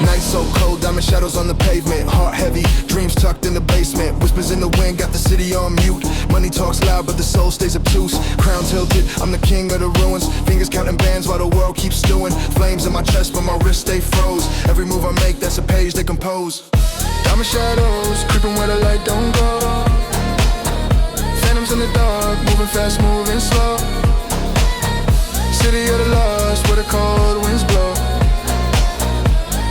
Night so cold, diamond shadows on the pavement. Heart heavy, dreams tucked in the basement. Whispers in the wind, got the city on mute. Money talks loud, but the soul stays obtuse. Crown tilted, I'm the king of the ruins. Fingers counting bands while the world keeps stewing. Flames in my chest, but my wrist stay froze. Every move I make, that's a page they compose. Diamond shadows, creeping where the light don't go. Phantoms in the dark, moving fast, moving slow. City of the lost, where the cold winds blow.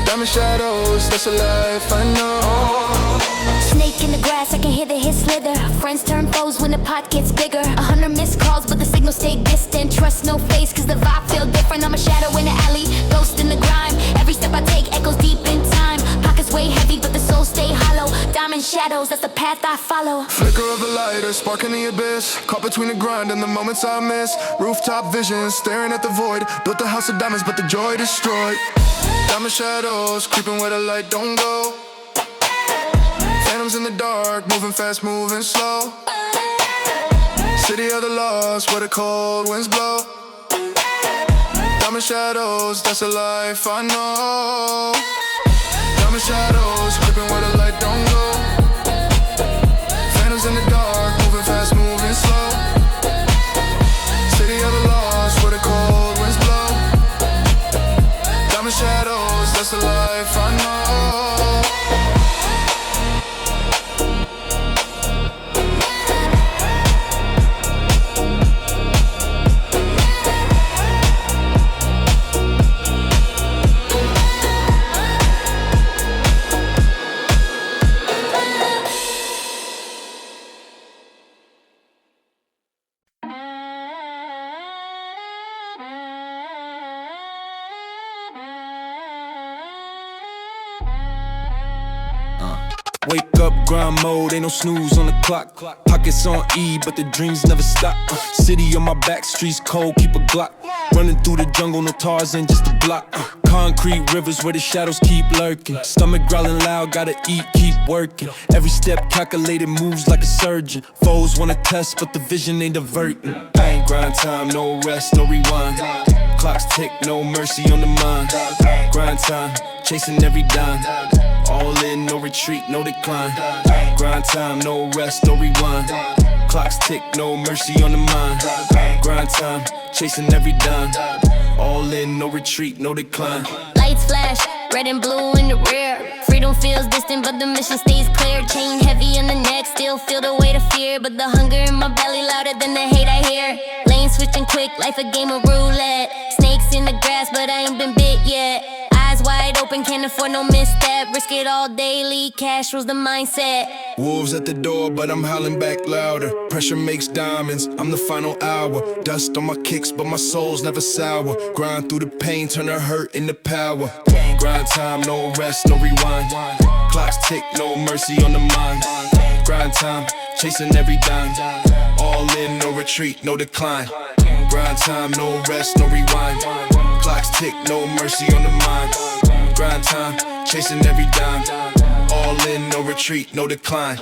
Diamond shadows, that's a life I know. Snake in the grass, I can hear the hit slither. Friends turn foes when the pot gets bigger. 100 missed calls, but the signal stay distant. Trust no face, cause the vibe feel different. I'm a shadow in the alley, ghost in the grime. Every step I take echoes deep in time. Pockets weigh heavy, but the soul stay hollow. Diamond shadows, that's the path I follow. Flicker of the lighter, spark in the abyss. Caught between the grind and the moments I miss. Rooftop visions, staring at the void. Built a house of diamonds, but the joy destroyed. Diamond shadows, creeping where the light don't go. Phantoms in the dark, moving fast, moving slow. City of the lost, where the cold winds blow. Diamond shadows, that's a life I know. Diamond shadows, creeping where the light don't go. Phantoms in the dark, moving fast, moving slow. City of the lost, where the cold winds blow. Diamond shadows, that's the life I know. Wake up, grind mode, ain't no snooze on the clock. Pockets on E, but the dreams never stop. City on my back, streets cold, keep a Glock. Running through the jungle, no Tarzan, just a block. Concrete rivers where the shadows keep lurking. Stomach growling loud, gotta eat, keep working. Every step calculated, moves like a surgeon. Foes wanna test, but the vision ain't diverting. Bang, grind time, no rest, no rewind. Clocks tick, no mercy on the mind. Grind time, chasing every dime. All in, no retreat, no decline. Grind time, no rest, no rewind. Clocks tick, no mercy on the mind. Grind time, chasing every dime. All in, no retreat, no decline. Lights flash, red and blue in the rear. Freedom feels distant, but the mission stays clear. Chain heavy on the neck, still feel the weight of fear. But the hunger in my belly louder than the hate I hear. Lane switching quick, life a game of roulette. Snakes in the grass, but I ain't been bit yet. Eyes wide open, can't afford no misstep. Risk it all daily, cash rules the mindset. Wolves at the door, but I'm howling back louder. Pressure makes diamonds, I'm the final hour. Dust on my kicks, but my soul's never sour. Grind through the pain, turn the hurt into power. Grind time, no rest, no rewind. Clocks tick, no mercy on the mind. Grind time, chasing every dime. All in, no retreat, no decline. Grind time, no rest, no rewind. Clocks tick, no mercy on the mind. Grind time, chasing every dime. All in, no retreat, no decline.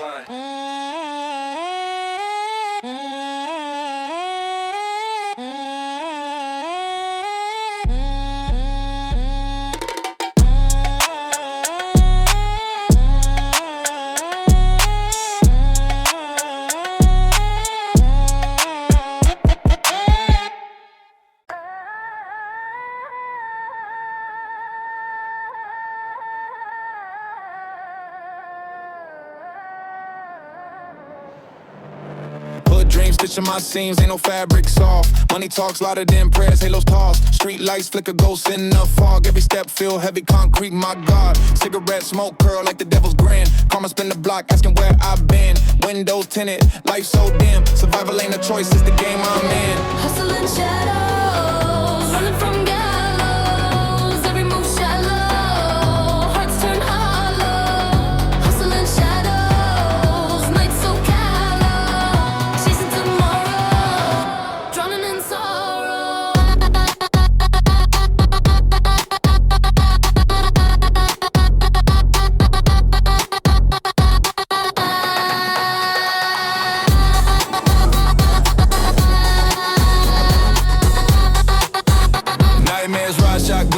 Dreams stitching my seams, ain't no fabric soft. Money talks louder than prayers, halos toss. Street lights flicker, ghosts in the fog. Every step feel heavy, concrete, my God. Cigarette smoke curl like the devil's grin. Karma spin the block, asking where I've been. Windows tinted, life so dim. Survival ain't a choice, it's the game I'm in. Hustling shadows, running from gallows. Every move shallow, hearts turn hollow. Hustling shadows, nights so callow. Chasing tomorrow, drowning in sorrow.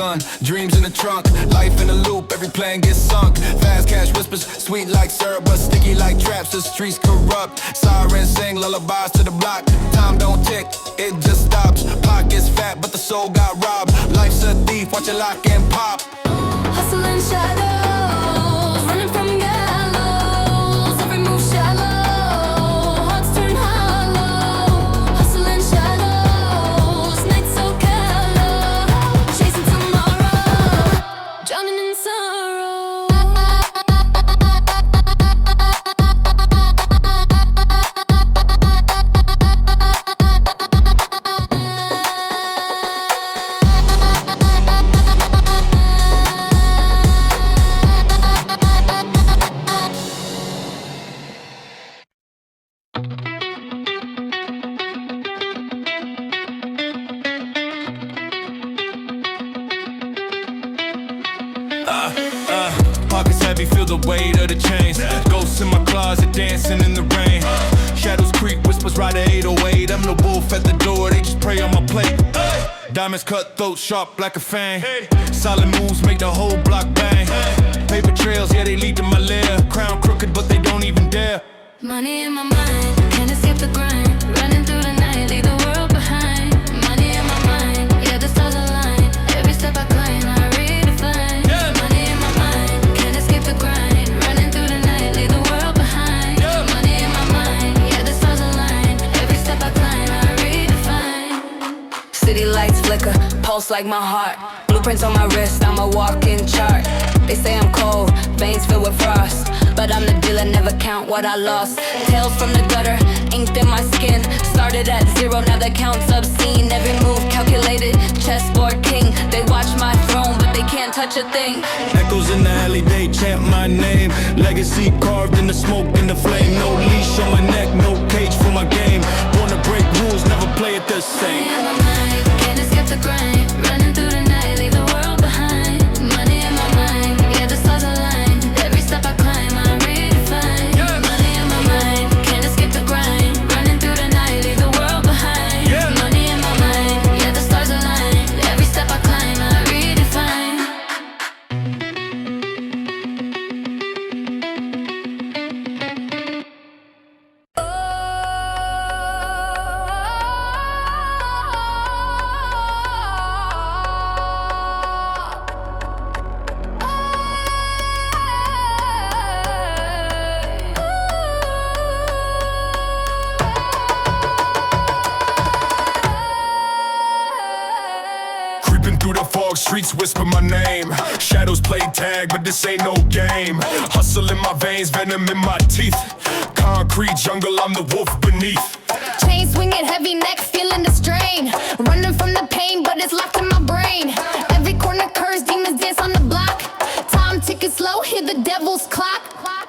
gun, dreams in the trunk, life in a loop, every plan gets sunk. Fast cash whispers, sweet like syrup, but sticky like traps, the streets corrupt. Sirens sing lullabies to the block, time don't tick, it just stops. Pockets fat, but the soul got robbed. Life's a thief, watch it lock and pop. Hustling shadows, running from gallows, every move shallow, hearts turn hollow. Hustling shadows, nights so callow, chasing tomorrow, drowning in sorrow. Pockets heavy, feel the weight of the chains. Ghosts in my closet, dancing in the rain. Shadows creep, whispers ride a 808. I'm the wolf at the door, they just prey on my plate. Diamonds cut throat, sharp like a fang. Solid moves make the whole block bang. Paper trails, yeah, they lead to my lair. Crown crooked, but they don't even dare. Money in my mind, can't escape the grind. Running through the night, leave the world behind. Money in my mind, yeah, the stars align. Every step I climb, I redefine. Money in my mind, can't escape the grind. Running through the night, leave the world behind. Money in my mind, yeah, the stars align. Every step I climb, I redefine. City lights flicker, pulse like my heart. Blueprints on my wrist, I'm a walking chart. They say I'm cold, veins filled with frost, but I'm the dealer, never count what I lost. Tales from the gutter, inked in my skin. Started at zero, now the count's obscene. Every move calculated, chessboard king. They watch my throne, but they can't touch a thing. Echoes in the alley, they chant my name. Legacy carved in the smoke and the flame. No leash on my neck, no cage for my game. Born to break rules, never play it the same. Money in my mind, can't escape the grind. Running through the night, leave the world behind. Money in my mind, yeah, the stars align. Every step I climb, I redefine. Money in my mind, can't escape the grind. Running through the night, leave the world behind. Money in my mind, yeah, the stars align. Every step I climb, I redefine. Creeping through the fog, streets whisper my name. Shadows play tag, but this ain't no game. Hustle in my veins, venom in my teeth. Concrete jungle, I'm the wolf beneath. Chain swinging, heavy neck, feeling the strain. Running from the pain, but it's locked in my brain. Every corner curse, demons dance on the block. Time ticking slow, hear the devil's clock.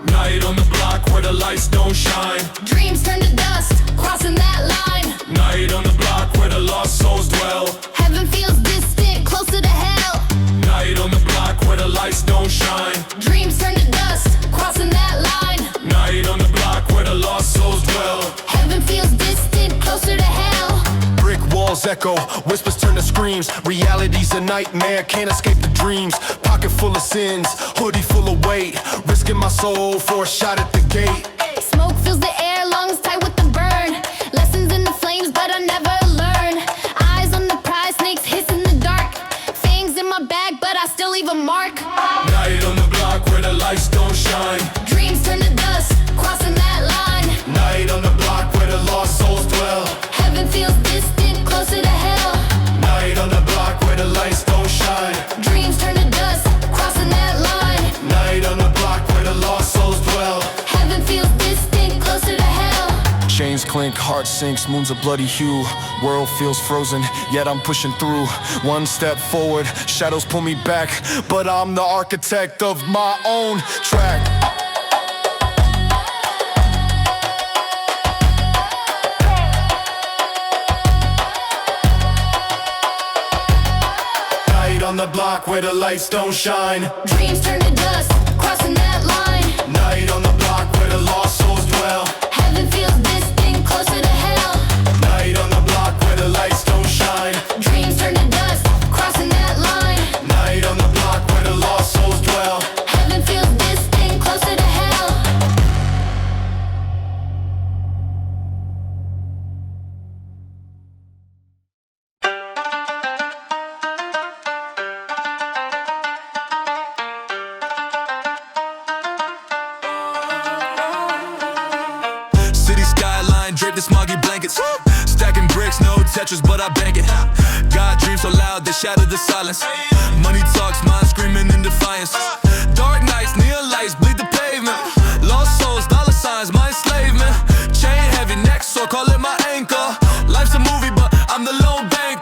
Night on the block where the lights don't shine. Dreams turn to dust, crossing that line. Night on the block where the lost souls dwell. Heaven feels distant, closer to hell. Night on the block where the lights don't shine. Dreams turn to dust, crossing that line. Night on the block where the lost souls dwell. Heaven feels distant, closer to hell. Brick walls echo, whispers turn to screams. Reality's a nightmare, can't escape the dreams. Pocket full of sins, hoodie full of weight. Risking my soul for a shot at the gate. Smoke fills the air, lungs tight with the burn. Lessons in the flames, but I never learn. Eyes on the prize, snakes hiss in the dark. Fangs in my bag, but I still leave a mark. Night on the block where the lights don't shine. Dreams turn to dust, crossing that line. Night on the block where the lost souls dwell. Heaven feels distant, closer to hell. Night on the block where the lights don't shine. Dreams turn to dust, crossing that line. Night on the block where the lost souls dwell. Heaven feels distant, closer to hell. Chains clink, heart sinks, moon's a bloody hue. World feels frozen, yet I'm pushing through. One step forward, shadows pull me back, but I'm the architect of my own track. Night on the block where the lights don't shine. Dreams turn to dust, crossing that line. Night on the block where the lost souls dwell. Heaven feels distant, closer to hell. Night on the block where the lights don't shine. Dreams turn to dust, crossing that line. fortress, but I bang it. God dreams so loud, they shatter the silence. Money talks, mind screaming in defiance. Dark nights, neon lights, bleed the pavement. Lost souls, dollar signs, my enslavement. Chain heavy, neck sore, call it my anchor. Life's a movie, but I'm the lone banker.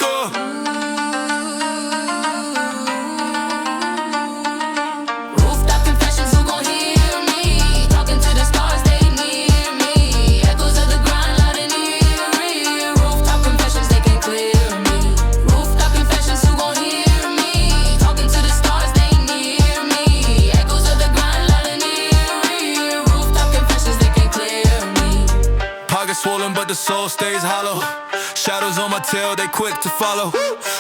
Rooftop confessions, who gon' hear me? Talking to the stars, they near me. Echoes of the grind, loud and eerie. Rooftop confessions, they can't clear me. Rooftop confessions, who gon' hear me? Talking to the stars, they near me. Echoes of the grind, loud and eerie. Rooftop confessions, they can't clear me. Pockets swollen, but the soul stays hollow. Shadows on my tail, they quick to follow.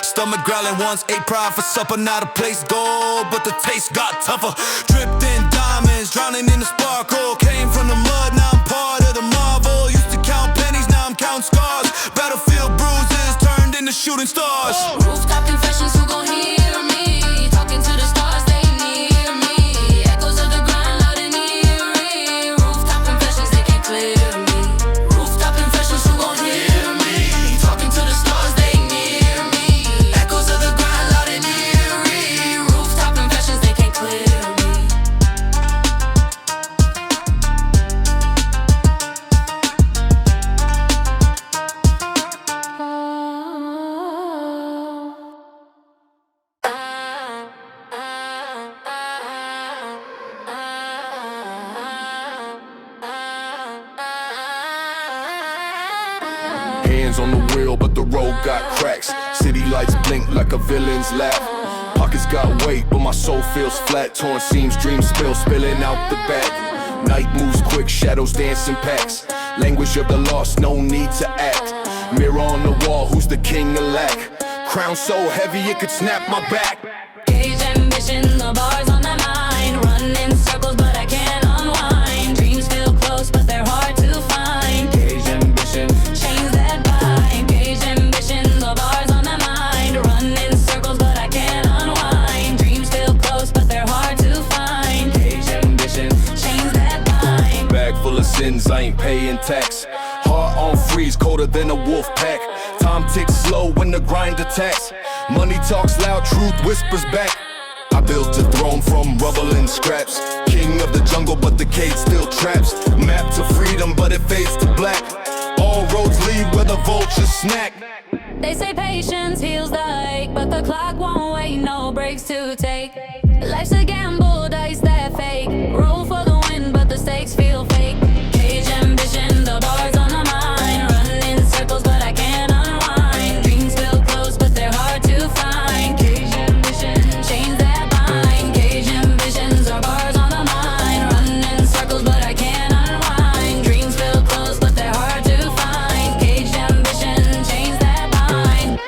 Stomach growling once, ate pride for supper. Now the place gold, but the taste got tougher. Dripped in diamonds, drowning in the sparkle. Came from the mud, now I'm part of the marvel. Used to count pennies, now I'm counting scars. Battlefield bruises turned into shooting stars. Rooftop confessions, who gon' hear me? Talking to the stars, they near me. Echoes of the grind, loud and eerie. Rooftop confessions, they can't clear me. Rooftop confessions, who gon' hear me? Talking to the stars, they near me. Echoes of the grind, loud and eerie. Rooftop confessions, they can't clear me. Hands on the wheel, but the road got cracks. City lights blink like a villain's laugh. Pockets got weight, but my soul feels flat. Torn seams, dreams spill, spilling out the back. Night moves quick, shadows dance in packs. Language of the lost, no need to act. Mirror on the wall, who's the king of lack? Crown so heavy it could snap my back. Cage ambition, the bars on my mind. Run in circles, but I can't unwind. Dreams feel close, but they're hard to find. Cage ambition, Chains that bind. Cage ambition, the bars on my mind. Run in circles, but I can't unwind. Dreams feel close, but they're hard to find. cage ambition. Chains that bind. Bag full of sins, I ain't paying tax. Heart on freeze, colder than a wolf pack. Time ticks slow when the grind attacks. Money talks loud, truth whispers back. I built a throne from rubble and scraps. King of the jungle, but the cage still traps. Map to freedom, but it fades to black. All roads lead where the vultures snack. They say patience heals the ache, but the clock won't wait, no breaks to take. Life's a gamble, dice that fake. Roll for the win, but the stakes feel fake. Cage ambition, the bars on the mind. Run in circles, but I can't unwind. Dreams feel close, but they're hard to find. Cage ambition, chains that bind. Cage ambitions are bars on the mind. Run in circles, but I can't unwind. Dreams feel close, but they're hard to find. Cage ambition, chains that bind.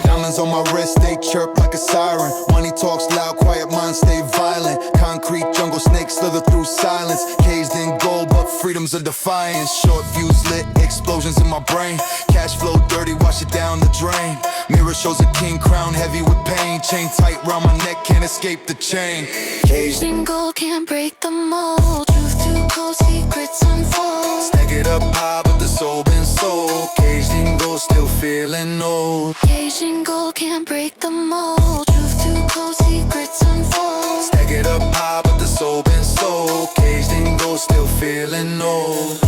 Diamonds on my wrist, they chirp like a siren. Money talks loud, quiet minds stay violent. Concrete jungle snakes slither through silence. Caged in gold, but freedom's a defiance. Short fuse lit, explosions in my brain. Cash flow dirty, wash it down the drain. Mirror shows a king crown heavy with pain. Chain tight round my neck, can't escape the chain. Caged in Gold can't break the mold. Truth too cold, secrets unfold. Stack it up high, but the soul been sold. Caged in gold, still feeling old. Cage and gold can't break the mold. Truth too cold, secrets unfold. Stack it up high, but the soul been sold. Caged in gold, still feeling old.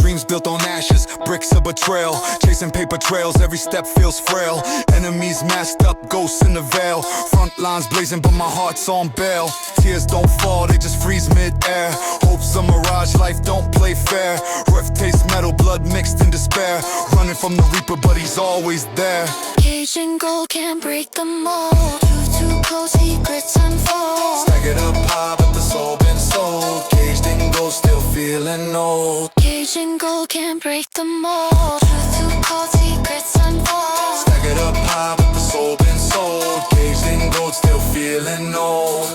Dreams built on ashes, bricks of betrayal. Chasing paper trails, every step feels frail. Enemies masked up, ghosts in the veil. Front lines blazing, but my heart's on bail. Tears don't fall, they just freeze mid-air. Hope's a mirage, life don't play fair. Breath tastes metal, blood mixed in despair. Running from the reaper, but he's always there. Cage and gold can't break the mold. Truth too cold secrets unfold. Stack it up high, but the soul been sold. Caged in gold, still feeling old. Caged in gold can't break the mold. Truth too cold secrets unfold. Stack it up high, but the soul been sold. Caged in gold, still feeling old.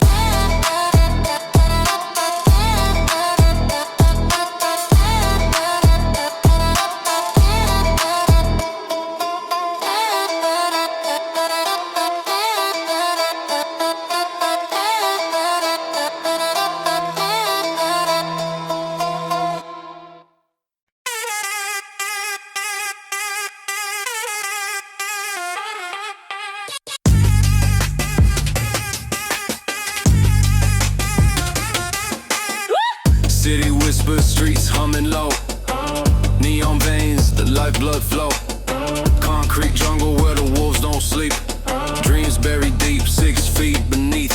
City whisper, streets humming low. Neon veins, the lifeblood flow. Concrete jungle where the wolves don't sleep. Dreams buried deep, 6 feet beneath.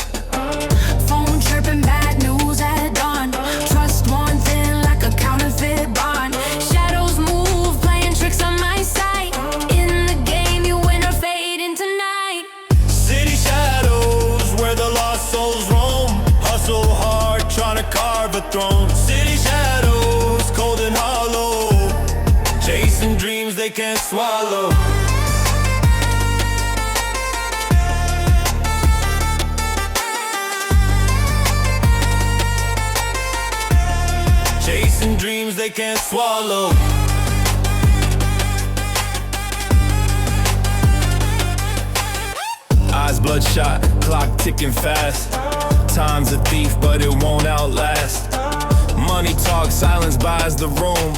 Phone chirping, bad news at dawn. Trust worn thin like a counterfeit bond. Shadows move, playing tricks on my sight. In the game, you win or fade into night. City shadows where the lost souls roam. Hustle hard, trying to carve a throne. City shadows, cold and hollow. Chasing dreams they can't swallow. Chasing dreams they can't swallow. Eyes bloodshot, clock ticking fast. Time's a thief, but it won't outlast. Money talk, silence buys the room.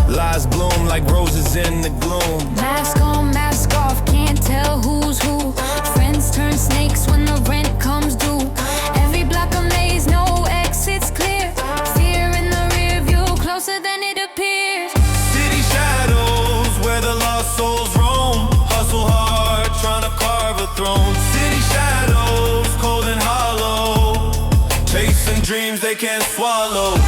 Lies bloom like roses in the gloom. Mask on, mask off, can't tell who's who. Friends turn snakes when the rent comes due. Every block a maze, no exits clear. Fear in the rear view, closer than it appears. City shadows where the lost souls roam. Hustle hard, trying to carve a throne. City shadows, cold and hollow. Chasing dreams they can't swallow.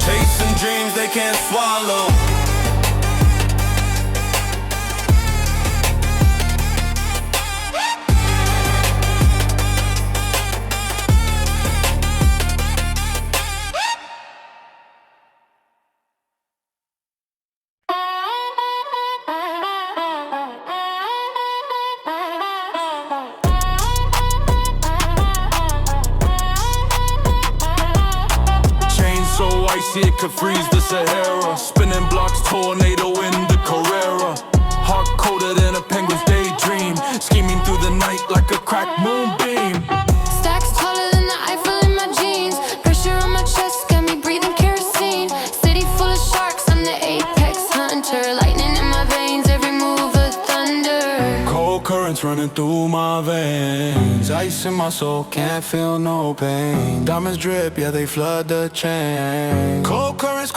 Chasing dreams they can't swallow. So icy it could freeze the Sahara. Spinning blocks, tornado in the Carrera. Heart colder than a penguin's daydream. Scheming through the night like a cracked moonbeam. Stacks taller than the Eiffel in my jeans. Pressure on my chest got me breathing kerosene. City full of sharks, I'm the apex hunter. Lightning in my veins, every move a thunder. Cold currents running through my veins. Ice in my soul, can't feel no pain. Diamonds drip, yeah, they flood the chain. Cold currents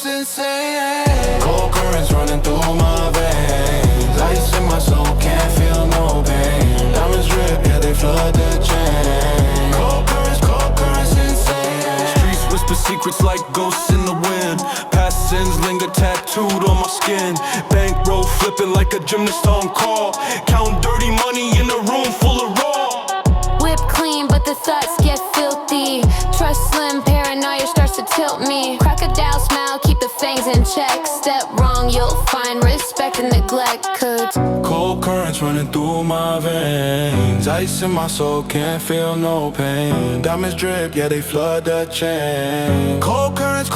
insane. Cold currents running through my veins. Ice in my soul, can't feel no pain. Diamonds drip, yeah, they flood the chain. Cold currents insane. Streets whisper secrets like ghosts in the wind. Past sins linger tattooed on my skin. Bankroll flipping like a gymnast on call. Count dirty money in a room full of raw. Whip clean, but the thoughts get filthy. Trust slim, paranoia starts to tilt me. Crocodile smile, keep the fangs in check. Step wrong, you'll find respect and neglect. Cause cold currents running through my veins. Ice in my soul, can't feel no pain. Diamonds drip, yeah, they flood the chain. Cold currents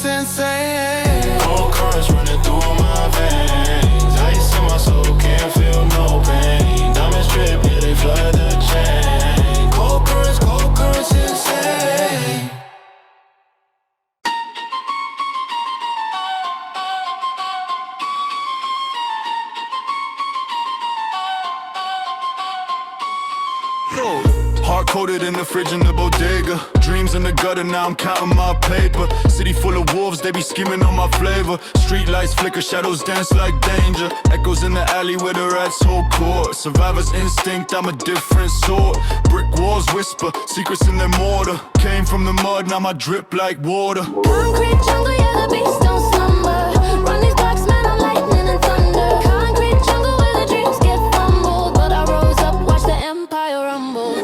insane. Cold currents running through my veins. Ice in my soul, can't feel no pain. Diamonds drip, yeah, they flood the chain. Cold currents insane. hard-coded in the fridge in the bodega. Dreams in the gutter, now I'm counting my paper. City full of wolves, they be scheming on my flavor. Street lights flicker, shadows dance like danger. Echoes in the alley where the rats hold court. Survivor's instinct, I'm a different sort. Brick walls whisper, secrets in their mortar. Came from the mud, now my drip like water. Concrete jungle, yeah, the beast don't slumber. Run these blocks, man, I'm lightning and thunder. Concrete jungle where the dreams get fumbled. But I rose up, watch the empire rumble.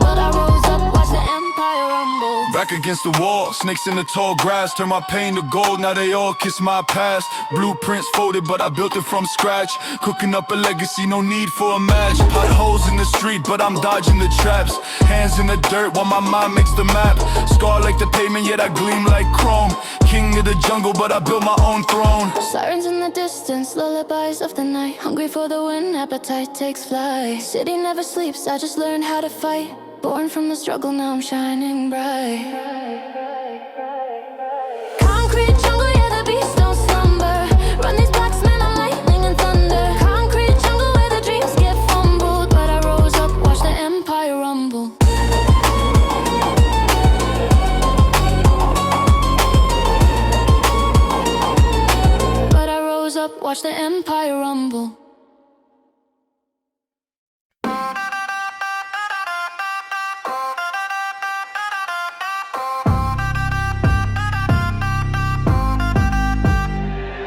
But I rose up, watch the empire rumble. Back against the wall, snakes in the tall grass. Turn my pain to gold, now they all kiss my past. Blueprints folded, but I built it from scratch. Cooking up a legacy, no need for a match. Potholes in the street, but I'm dodging the traps. Hands in the dirt while my mind makes the map. Scar like the pavement, yet I gleam like chrome. King of the jungle, but I built my own throne. Sirens in the distance, lullabies of the night. Hungry for the wind, appetite takes flight. City never sleeps, I just learned how to fight. Born from the struggle, now I'm shining bright. Concrete jungle, yeah, the beast don't slumber. Run these blocks, man, I'm lightning and thunder. Concrete jungle where the dreams get fumbled. But I rose up, watch the empire rumble. But I rose up, watch the empire rumble.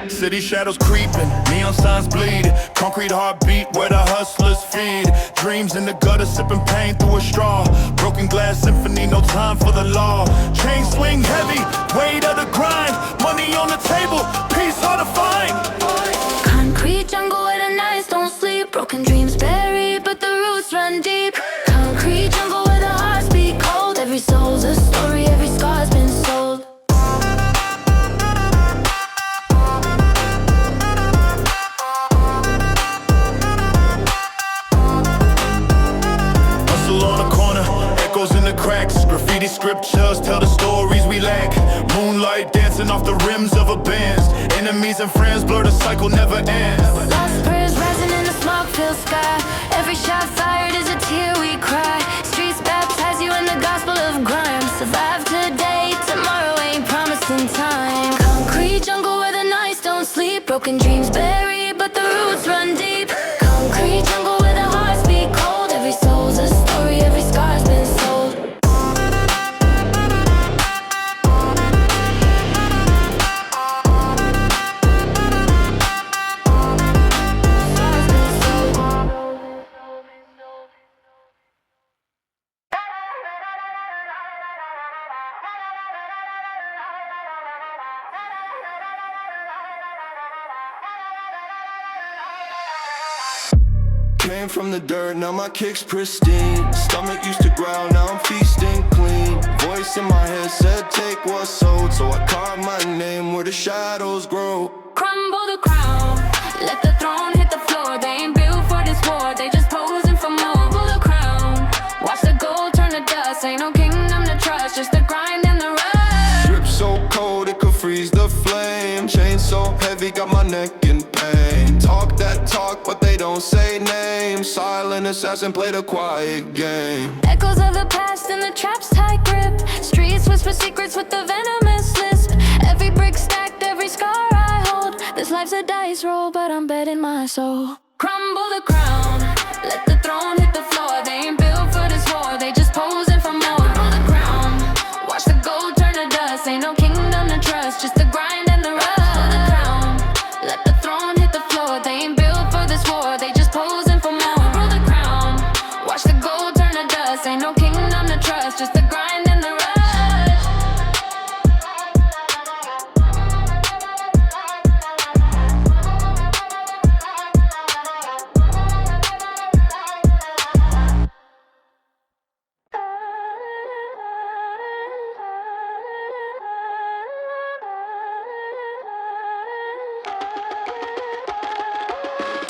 City shadows creeping, neon signs bleeding. Concrete heartbeat where the hustlers feed. Dreams in the gutter, sipping pain through a straw. Broken glass symphony, no time for the law. Chain swing heavy, weight of the grind. Money on the table, peace hard to find. Concrete jungle where the nights don't sleep. Broken dreams buried, but the roots run deep. Concrete jungle where the hearts beat cold. Every soul's a story, every scar's been sold. In the cracks, graffiti scriptures tell the stories we lack. Moonlight dancing off the rims of a Benz. Enemies and friends blur, the cycle never ends. Lost prayers rising in the smoke-filled sky. Every shot fired is a tear we cry. Streets baptize you in the gospel of grime. Survive today, tomorrow ain't promised in time. Concrete jungle where the nights don't sleep. Broken dreams buried, but the roots run deep. Concrete jungle where the hearts beat cold. Every soul's a story, every scar's been sold. Came from the dirt, now my kick's pristine. Stomach used to growl, now I'm feasting clean. Voice in my head said take what's sold. So I carved my name where the shadows grow. Crumble the crown, let the throne hit the floor. They ain't built for this war, they just posing for more. Crumble the crown, watch the gold turn to dust. Ain't no kingdom to trust, just the grind and the rush. Drip so cold it could freeze the flame. Chain so heavy, got my neck in pain. Talk that talk, but they don't say names. Silent assassin, play the quiet game. Echoes of the past in the trap's tight grip. Streets whisper secrets with the venomous lisp. Every brick stacked, every scar I hold. This life's a dice roll, but I'm betting my soul. Crumble the crown, let the throne hit the floor. They ain't built for this war, they just posing for more. Crumble the crown, watch the gold turn to dust. Ain't no kingdom to trust, just the grind and the rush. Crumble the crown, let the throne hit the floor. They ain't built for this war, they just posing for more. Crumble the crown, watch the gold turn to dust. Ain't no kingdom to trust, just the grind and the rush.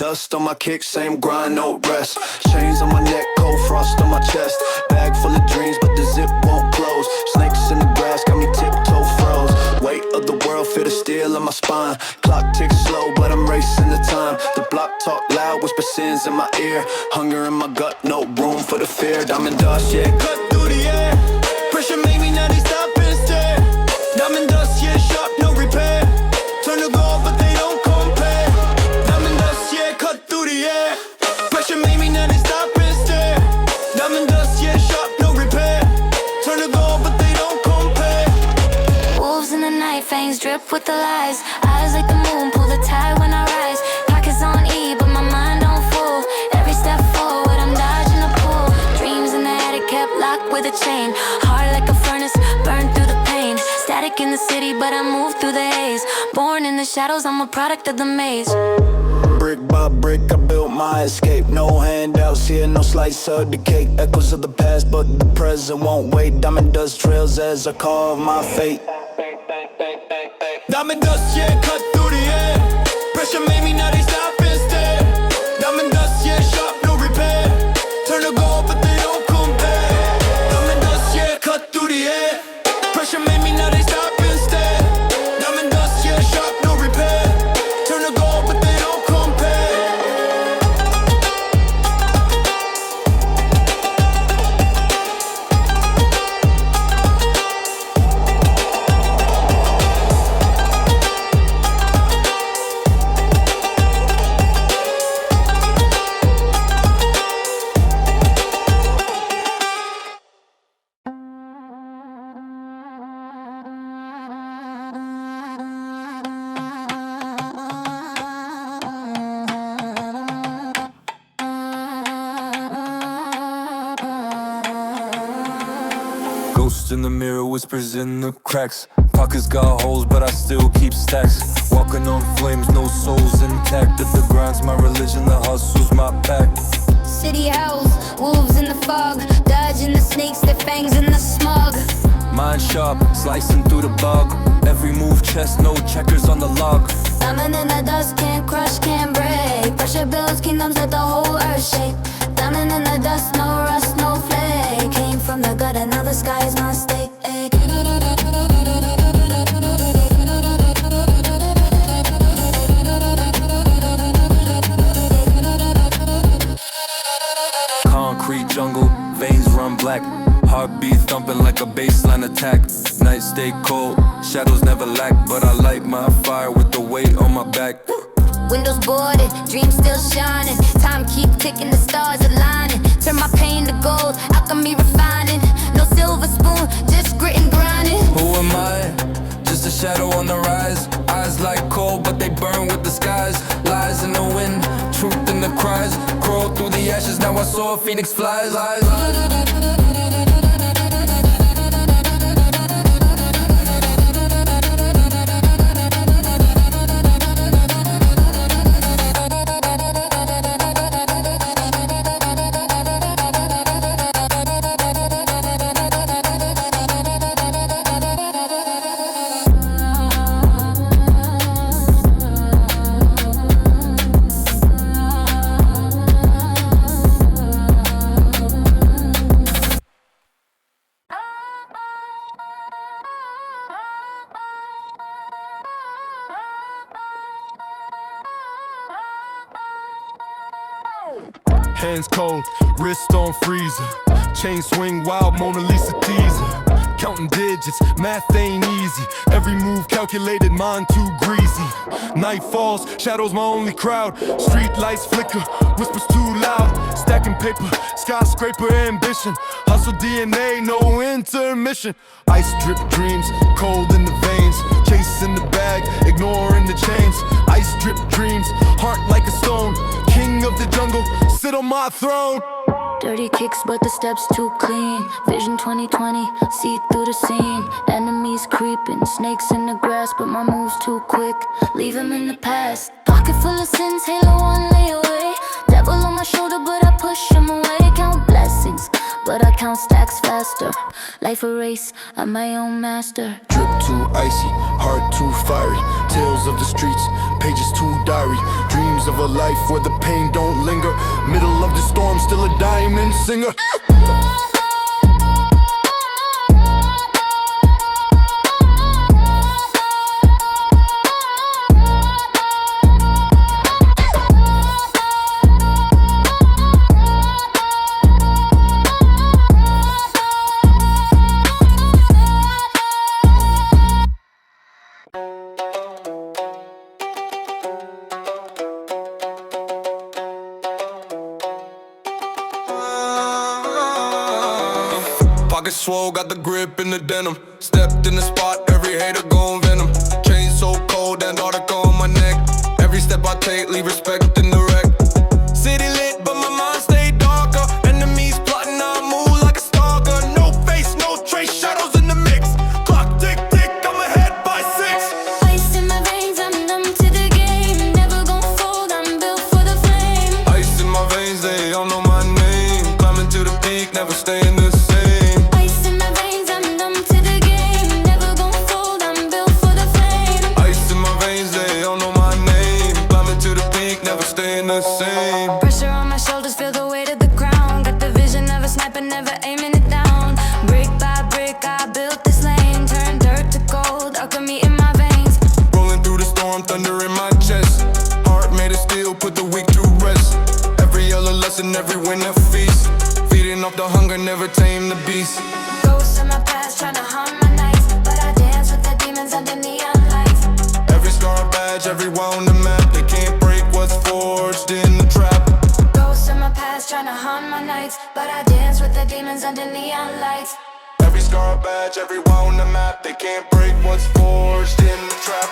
Dust on my kicks, same grind, no rest. Chains on my neck, cold frost on my chest. Bag full of dreams, but the zip won't close. Snakes in the grass got me tiptoe froze. Weight of the world feels feel the steel on my spine. Clock ticks slow, but I'm racing the time. The block talk loud, whisper sins in my ear. Hunger in my gut, no room for the fear. Diamond dust, yeah, cut through the air. Pressure made me now they stop and stare. Diamond dust, yeah, sharp, no repair. Turn to gold, but they don't compare. Diamond dust, yeah, cut through the air. Pressure made me now they stop and stare. Diamond dust, yeah, sharp, no repair. Turn to gold, but they don't compare. Wolves in the night, fangs drip with the lies. Eyes like the moon, pull the tide when I rise. Pockets on E, but my mind on full. Every step forward, I'm dodging a pull. Dreams in the attic kept locked with a chain. Heart like a furnace, burned through the pain. Static in the city, but I move through the haze. Born in the shadows, I'm a product of the maze. Brick by brick, I built my escape. No handouts here, no slice of the cake. Echoes of the past, but the present won't wait. Diamond dust trails as I carve my fate. Diamond dust, yeah, cut through the air. Pressure made me now they stop and stare. Diamond dust, yeah, sharp, no repair. Turn to gold, but they don't compare. Diamond dust, yeah, cut through the air. Pressure made me now they stop and stare. Diamond dust, yeah, sharp, no repair. Turn to gold, but they don't compare. Ghost in the mirror, whispers in the cracks. Pockets got holes, but I still keep stacks. Walking on flames, no souls intact. If the grind's my religion, the hustle's my pack. City howls, wolves in the fog. Dodging the snakes, their fangs in the smog. Mind sharp, slicing through the bog. Every move, chest, no checkers on the log. Diamond in the dust, can't crush, can't break. Pressure builds kingdoms, let the whole earth shake. Diamond in the dust, no rust, no flake. Came from the gutter, now the sky is my stake. Concrete jungle, veins run black. Heartbeat thumping like a baseline attack. Nights stay cold, shadows never lack. But I light my fire with the weight on my back. Windows boarded, dreams still shining. Time keep ticking, the stars aligning. Turn my pain to gold, alchemy refining. No silver spoon, just grit and grinding. Who am I? Just a shadow on the rise. Eyes like coal, but they burn with the skies. Lies in the wind, truth in the cries. Crawl through the ashes, now I saw a phoenix flies. Hands cold, wrist on freezer. Chain swing wild, Mona Lisa teaser. Counting digits, math ain't easy. Every move calculated, mind too greasy. Night falls, shadows my only crowd. Street lights flicker, whispers too loud. Stacking paper, skyscraper ambition. Hustle DNA, no intermission. Ice drip dreams, cold in the veins. Chasing the bag, ignoring the chains. Ice drip dreams, heart like a stone. King of the jungle, sit on my throne. Dirty kicks, but the steps too clean. Vision 2020, see through the scene. Enemies creeping, snakes in the grass, but my moves too quick. Leave them in the past. Pocket full of sins, halo on layaway. Devil on my shoulder, but I push him away. Count blessings, but I count stacks faster. Life a race, I'm my own master. Drip too icy, heart too fiery. Tales of the streets, pages too diary. Dreams of a life where the pain don't linger. Middle of the storm, still a diamond singer. Pockets swole, got the grip in the denim. Stepped in the spot, every hater gon' venom. Chain so cold, Antarctica on my neck. Every step I take, leave respect in the wreck. City lit, but my mind stay darker. Enemies plotting, I move like a stalker. No face, no trace, shadows in the mix. Clock tick tick, I'm ahead by 6. Ice in my veins, I'm numb to the game. Never gon' fold, I'm built for the flame. Ice in my veins, they all know my name. Climbing to the peak, never staying the same. Ice in my veins, I'm numb to the game. Never gon' fold, I'm built for the flame. Ice in my veins, they all know my name. Climbing to the peak, never staying the same. Pressure on my shoulders, feel the weight of the crown. Got the vision of a sniper, never aiming it down. Brick by brick, I built this lane. Turn dirt to gold, alchemy in my veins. Rolling through the storm, thunder in my chest. Heart made of steel, put the weak to rest. Every yellow lesson, every win a feast. Feeding off the hunger, never tame the beast. Ghosts in my past, tryna haunt my nights. But I dance with the demons under neon lights. Every scar a badge, every wound on the map. They can't break what's forged in the trap. Ghosts in my past, tryna haunt my nights. But I dance with the demons under neon lights. Every scar a badge, every wound on the map. They can't break what's forged in the trap.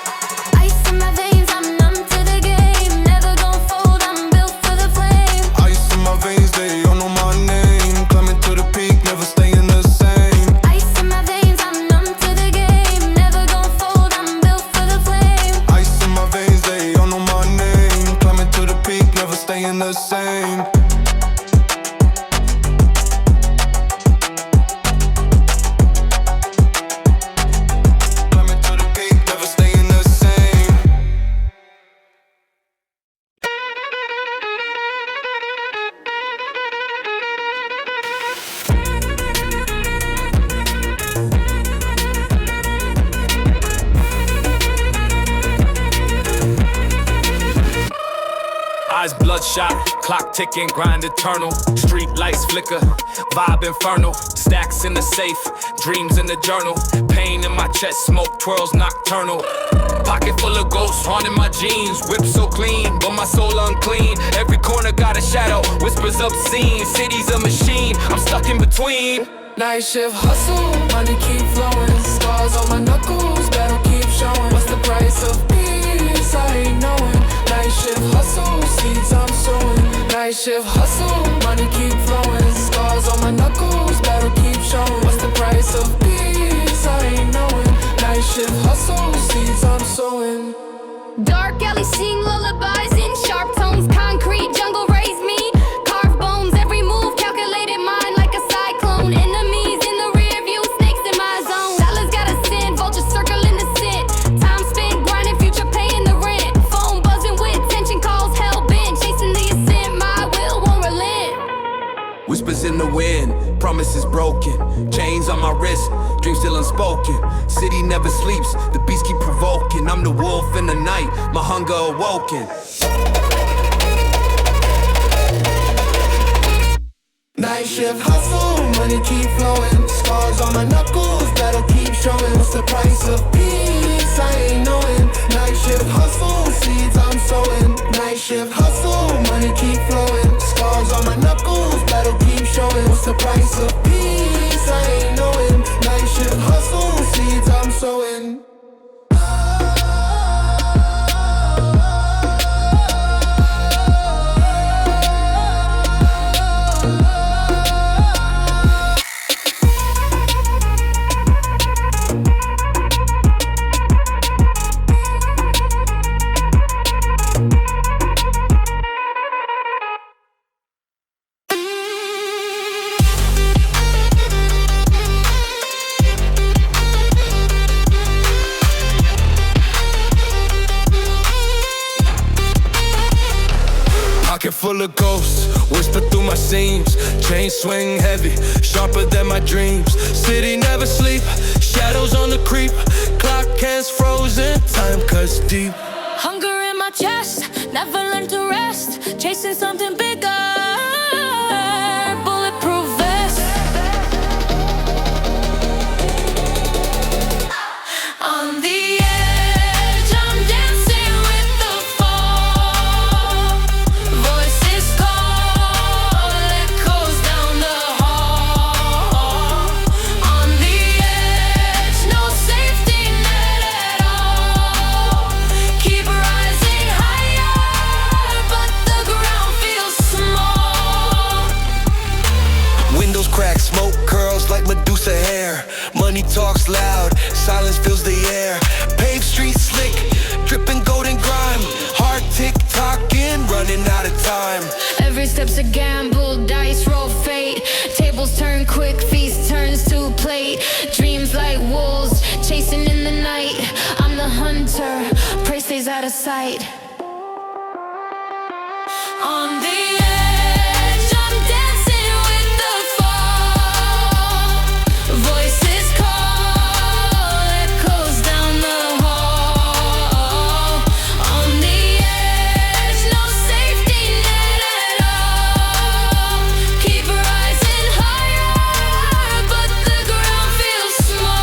Ice in my veins, I'm numb to the game. Never gon' fold, I'm built for the flame. Ice in my veins, they all know my name. Climbing to the peak, never staying the same. Ice in my veins, I'm numb to the game. Never gon' fold, I'm built for the flame. Ice in my veins, they all know my name. Climbing to the peak, never staying the same. Climbing to the peak, never staying the same. Eyes bloodshot, clock ticking, grind eternal. Street lights flicker, vibe infernal. Stacks in the safe, dreams in the journal. Pain in my chest, smoke twirls nocturnal. Pocket full of ghosts, haunting my jeans. Whip so clean, but my soul unclean. Every corner got a shadow, whispers obscene. City's a machine, I'm stuck in between. Night shift hustle, money keep flowing. Scars on my knuckles, battle keep showing. What's the price of peace? I ain't knowing. Night shift hustle, seeds I'm sowing. Night shift hustle, money keep flowing. Scars on my knuckles, battle keep showing. What's the price of peace? I ain't knowing. Night shift hustle, seeds I'm sowing. Dark alley sing lullabies in sharp tones. Concrete jungle raise me. Carved bones, every move calculated mine like a cyclone. Enemies in the rear view, snakes in my zone. Dollars gotta sin, vultures circling the scent. Time spent grinding, future paying the rent. Phone buzzing with tension calls, hell bent. Chasing the ascent, my will won't relent. Whispers in the wind, promises broken. Chains on my wrist, dreams still unspoken. City never sleeps, the beast keep provoking. I'm the wolf in the night, my hunger awoken. Night shift hustle, money keep flowing. Scars on my knuckles, battle keep showing. What's the price of peace? I ain't knowing. Night shift hustle, seeds I'm sowing. Night shift hustle, money keep flowing. Scars on my knuckles, battle keep showing. What's the price of peace? I ain't knowing. Night shift hustle, seeds I'm sowing. Pocket full of ghosts, whisper through my seams. Chain swing heavy, sharper than my dreams. City never sleep, shadows on the creep. Clock hands frozen, time cuts deep. Hunger in my chest, never learn to rest. Chasing something bigger. Bulletproof vest. On the edge, I'm dancing with the fall. Voices call, echoes down the hall. night. I'm the hunter, prey stays out of sight. On the edge, I'm dancing with the fall. Voices call, echoes down the hall. On the edge, no safety net at all. Keep rising higher, but the ground feels small.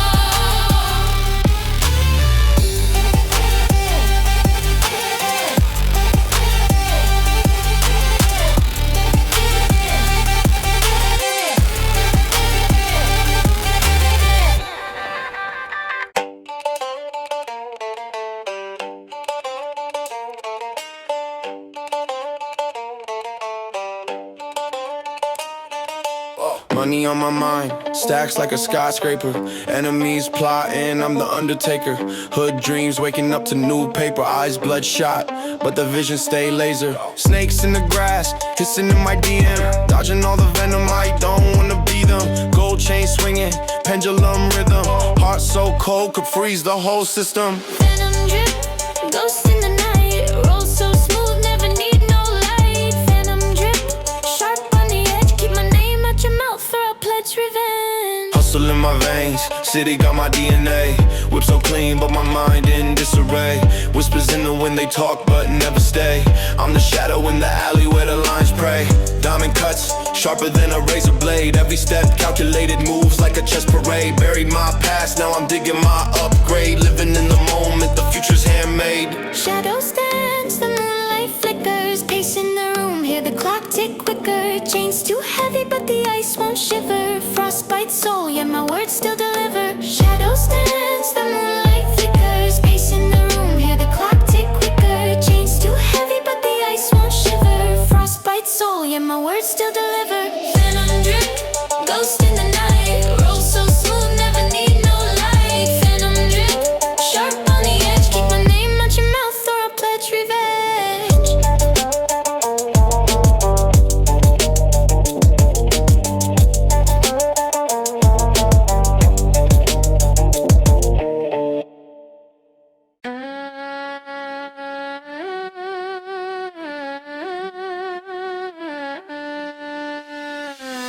Money on my mind, stacks like a skyscraper. Enemies plotting, I'm the undertaker. Hood dreams, waking up to new paper. Eyes bloodshot, but the vision stay laser. Snakes in the grass, hissing in my DM. Dodging all the venom, I don't wanna be them. Gold chain swinging, pendulum rhythm. Heart so cold, could freeze the whole system. Venom drip, ghost in the night. Roll so smooth, never need no light. Venom drip, sharp on the edge. Keep my name out your mouth or I'll pledge revenge. Hustle in my veins, city got my DNA. Whip so clean, but my mind in disarray. Whispers in the wind, they talk but never stay. I'm the shadow in the alley where the lines pray. Diamond cuts, sharper than a razor blade. Every step calculated, moves like a chess parade. Buried my past, now I'm digging my upgrade. Living in the moment, the future's handmade. Shadows dance, the moonlight flickers. Pacing the room, hear the clock tick quicker. Chains too heavy, but the ice won't shiver. Frostbite soul, yet my words still deliver. Shadows dance, the moonlight flickers. Pacing the room, hear the clock tick quicker. Chains too heavy, but the ice won't shiver. Frostbite soul, yet my words still deliver. Venom drip, ghost in the night. Roll so smooth, never need no light. Venom drip, sharp on the edge. Keep my name out your mouth or I'll pledge revenge.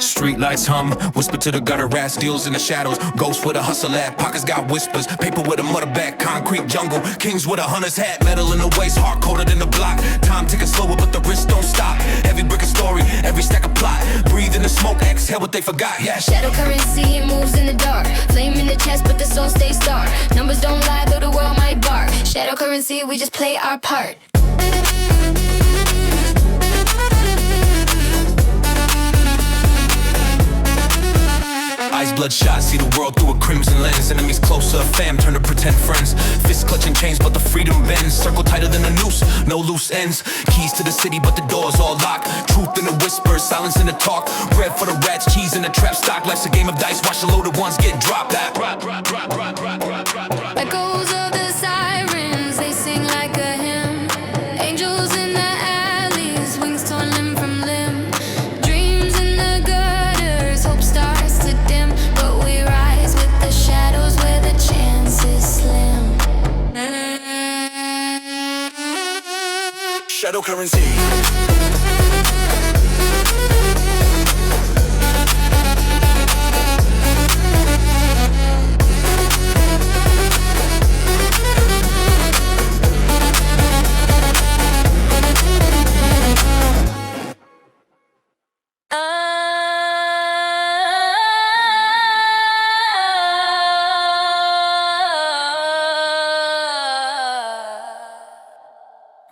Street lights hum, whisper to the gutter rats, deals in the shadows. Ghosts with a hustle at, pockets got whispers. Paper with a mother back, concrete jungle. Kings with a hunter's hat, metal in the waist, heart colder than the block. Time ticking slower, but the wrist don't stop. Every brick a story, every stack a plot. Breathe in the smoke, exhale what they forgot, yeah. Shadow currency, it moves in the dark. Flame in the chest, but the soul stays dark. Numbers don't lie, though the world might bark. Shadow currency, we just play our part. Eyes bloodshot, see the world through a crimson lens. Enemies closer, fam turn to pretend friends. Fists clutching chains, but the freedom bends. Circle tighter than a noose, no loose ends. Keys to the city, but the doors all locked. Truth in the whisper, silence in the talk. Bread for the rats, cheese in the trap stock. Life's a game of dice, watch the loaded ones get dropped. Echoes of the sirens, they sing like a hymn. Angels in the alleys, wings torn limb from limb. Dreams in the gutters, hope starts to dim. But we rise with the shadows where the chance is slim. Shadow currency.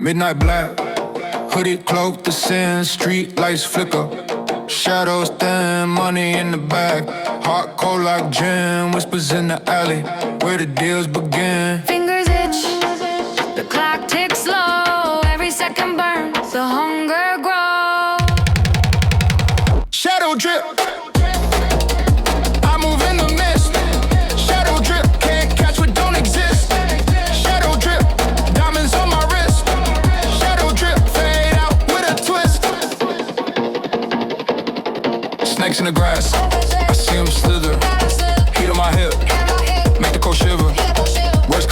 Midnight black, hooded cloak, the sin, street lights flicker. Shadows thin, money in the bag. Heart cold like gin, whispers in the alley, where the deals begin. Fingers itch, the clock ticks slow. Every second burns, the hunger grows. Shadow drip, I move in the mist. Shadow drip, can't catch what don't exist. Shadow drip, diamonds on my wrist. Shadow drip, fade out with a twist. Snakes in the grass, I see them slither. Heat on my hip, make the cold shiver. Words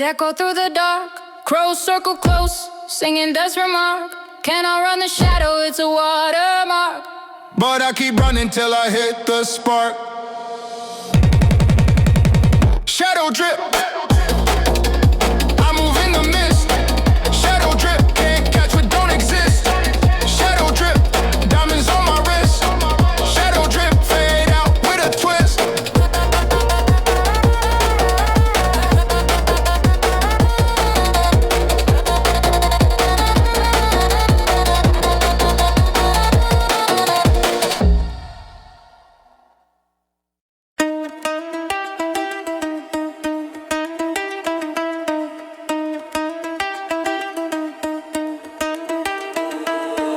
echo through the dark. Crows circle close, singing death's remark. Can I run the shadow? It's a watermark. But I keep running till I hit the spark. Shadow drip. I move in the mist. Shadow drip. Can't catch what don't exist. Shadow drip. Diamonds on my wrist. Shadow drip. Fade out with a twist.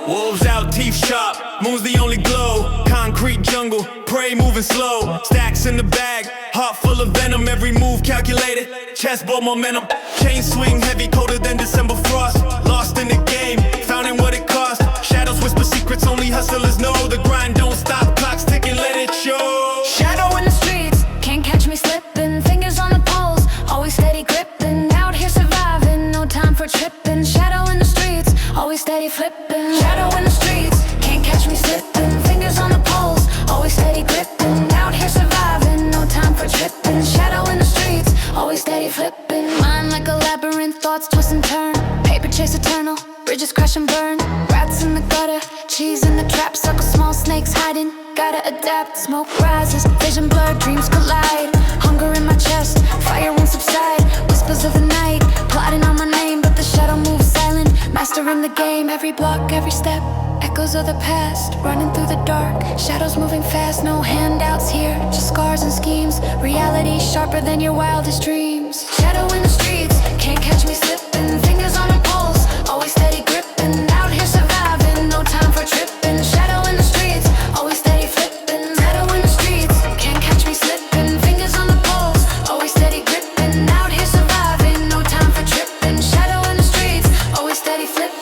Wolves out, teeth sharp, moon's the only glow. Concrete jungle, prey moving slow. Stacks in the bag, heart full of venom. Every move calculated, chessboard momentum. Chain swing heavy, colder than December frost. Lost in the game, found in what it cost. Shadows whisper secrets, only hustlers know. The grind don't stop, clock's ticking, let it show. Shadow in the streets, can't catch me slipping. Fingers on the pulse, always steady gripping. Out here surviving, no time for tripping. Shadow in the streets, always steady flipping. Shadow in the streets, can't catch me slipping. Fingers on the pulse, always steady gripping. Out here surviving, no time for tripping. Shadow in the streets, always steady flipping. Mind like a labyrinth, thoughts twist and turn. Paper chase eternal, bridges crash and burn. Rats in the gutter, cheese in the trap. Circle small snakes hiding, gotta adapt. Smoke rises, vision blurred, dreams collide. Hunger in my chest, fire won't subside. Whispers of the night, plotting on my name. But the shadow moves silent, mastering the game. Every block, every step, echoes of the past. Running through the dark, shadows moving fast. No handouts here, just scars and schemes. Reality sharper than your wildest dreams. Shadow in the streets, can't catch me slipping. Fingers on a pulse, always steady gripping. Out here surviving, no time for tripping. Shadow in the streets, always steady flipping. Shadow in the streets, can't catch me slipping. Fingers on the pulse, always steady gripping. Out here surviving, no time for tripping. Shadow in the streets, always steady flipping.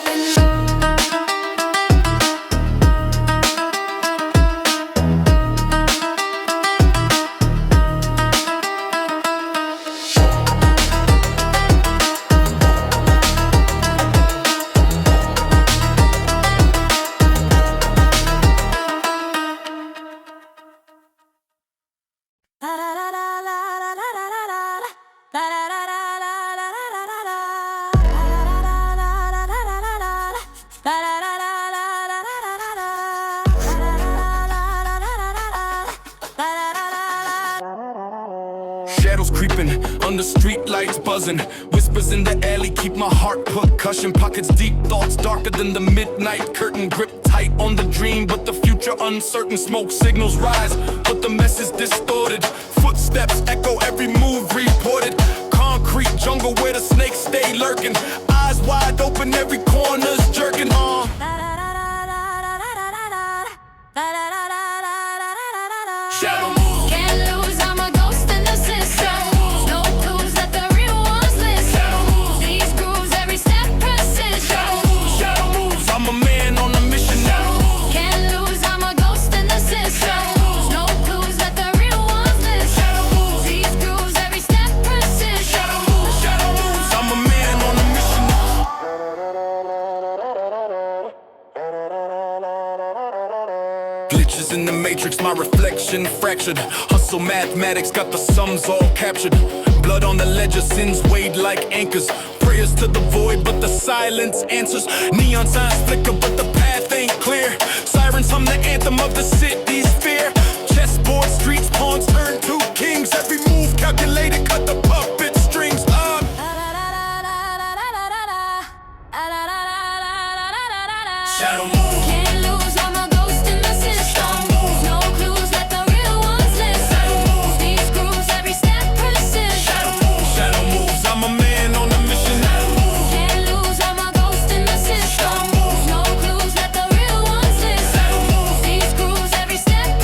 Shadows creeping, under street lights buzzing. Whispers in the alley keep my heart percussion. Pockets deep, thoughts darker than the midnight curtain. Grip tight on the dream, but the future uncertain. Smoke signals rise, but the message distorted. Footsteps echo, every move reported. Concrete jungle where the snakes stay lurking. Eyes wide open, every corner's jerking. Shadow moves. Can't lose, I'm a ghost in the system. No clues that the real ones listen. These grooves, every step precision. Shadow moves, I'm a man on a mission now. Can't lose, I'm a ghost in the system. No clues that the real ones listen. These grooves, every step precision. Shadow moves, I'm a man on a mission now. Glitches in the matrix, my reflection fractured. Hustle mathematics, got the sums all captured. Blood on the ledger, sins weighed like anchors. Prayers to the void, but the silence answers. Neon signs flicker, but the path ain't clear. Sirens hum the anthem of the city's fear. Chessboard, streets, pawns turn to kings. Every move calculated, cut the puppet strings. Shadow moves. Can't lose, I'm a ghost in the system. No clues that the real ones listen. These grooves, every step precision. Shadow moves, I'm a man on a mission now. Can't lose, I'm a ghost in the system. No clues that the real ones listen. These grooves, every step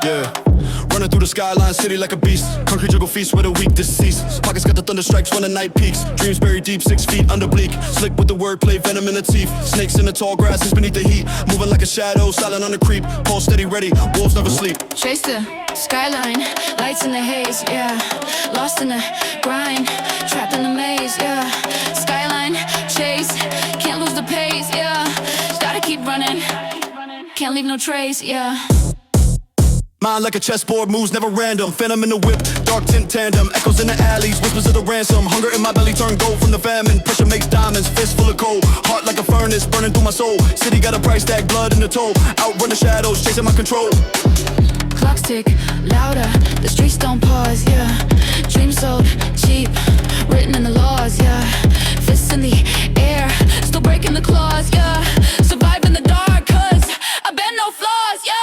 Yeah. Running through the skyline city like a beast. Concrete jungle feast where the weak deceased. Pockets got the thunder strikes when the night peaks. Dreams buried deep, 6 feet under bleak. Slick with the wordplay, venom in the teeth. Snakes in the tall grasses beneath the heat. Moving like a shadow, silent on the creep. Pulse steady, ready, wolves never sleep. Chase the skyline, lights in the haze, yeah. Lost in the grind, trapped in the maze, yeah. Skyline Chase, can't lose the pace, yeah. Gotta keep running, can't leave no trace, yeah. Mind like a chessboard, moves never random. Phantom in the whip, dark tint tandem. Echoes in the alleys, whispers of the ransom. Hunger in my belly turn gold from the famine. Pressure makes diamonds, fist full of coal. Heart like a furnace, burning through my soul. City got a price tag, blood in the toll. Outrun the shadows, chasing my control. Clocks tick louder, the streets don't pause, yeah. Dreams sold cheap, written in the laws, yeah. Fists in the air, still breaking the claws, yeah. Survive in the dark, cause I bend no flaws, yeah.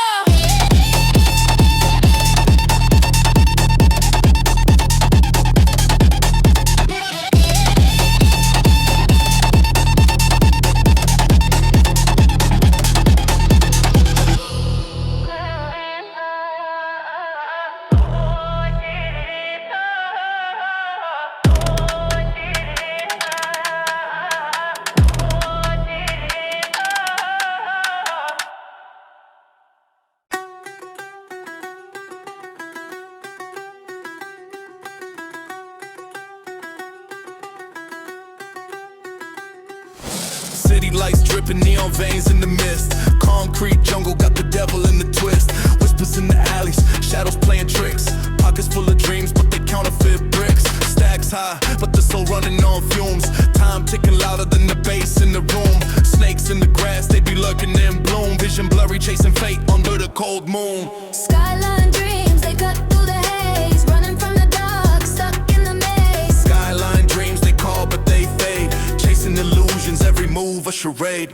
City lights dripping, neon veins in the mist. Concrete jungle got the devil in the twist. Whispers in the alleys, shadows playing tricks. Pockets full of dreams, but they counterfeit bricks. Stacks high, but the soul running on fumes. Time ticking louder than the bass in the room. Snakes in the grass, they be lurking in bloom. Vision blurry, chasing fate under the cold moon. Skyline dreams, they cut through the haze. Running from the dark, stuck in the maze. Skyline dreams, they call but they fade. Chasing illusions, every move a charade.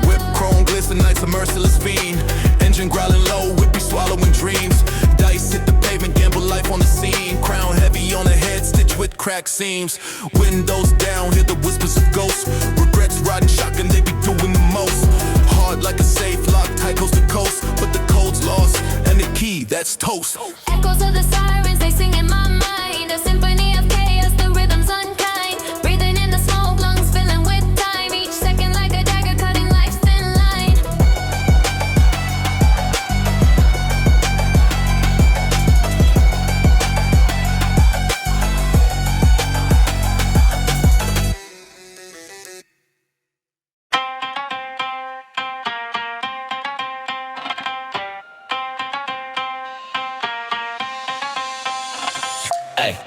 Whip chrome glisten, nights a merciless fiend. Engine growling low, whippy swallowing dreams. Dice hit the pavement, gamble life on the scene. Crown heavy on the head, stitched with cracked seams. Windows down, hear the whispers of ghosts. Regrets riding shotgun, they be doing the most. Hard like a safe, locked tight coast to coast. But the code's lost, and the key, that's toast. Echoes of the sirens, they sing in my mind. A symphony of chaos, the rhythm's unkind. Breathing in the smoke, lungs filling with time. Each second like a dagger, cutting life's thin line. Hey.